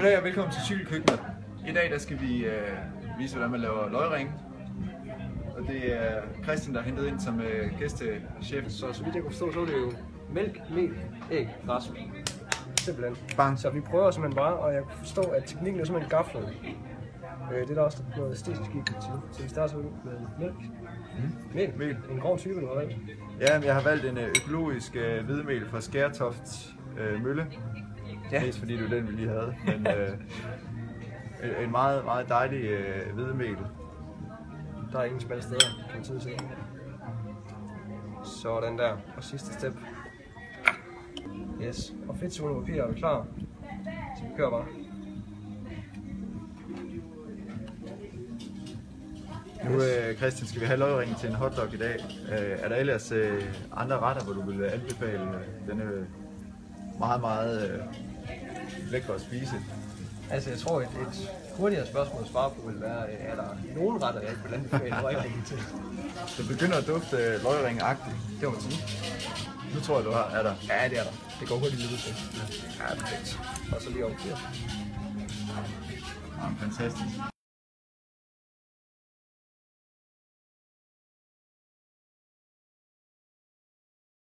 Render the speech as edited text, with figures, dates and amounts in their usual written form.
Goddag og velkommen til Cykelkøkkenet. I dag der skal vi vise, hvordan man laver løgring. Og det er Christian, der er hentet ind som gæstechef. Så vidt jeg kunne forstå, så er det jo mælk, mel, æg, græs. Simpelthen. Bang. Så vi prøver simpelthen bare, og jeg kunne forstå, at teknikken er simpelthen gaflet. Det er der også noget æstetisk i til. Så vi starter med mælk. Mel. En grov type, du har valgt. Ja, jeg har valgt en økologisk hvidemel fra Skærtoft Mølle. Ja. Mest fordi det var den, vi lige havde. Men en meget, meget dejlig hvidemel. Der er ingen smalle steder, kan man tydeligt se. Sådan der. Og sidste step. Yes. Og fedtsugerende papir er vi klar. Så vi kører bare. Nu Christian, skal vi have løgringen til en hotdog i dag. Er der ellers andre retter, hvor du vil anbefale denne meget, meget lækre at spise? Altså jeg tror, et hurtigere spørgsmål at svare på vil være, er der nogen retter, jeg ikke vil anbefale løgringen til? Det begynder at dufte løgring-agtigt. Det må man sige. Nu tror jeg, du har. Er der? Ja, det er der. Det går hurtigt lidt ud til. Ja, perfekt. Og så lige over til. Ja, fantastisk.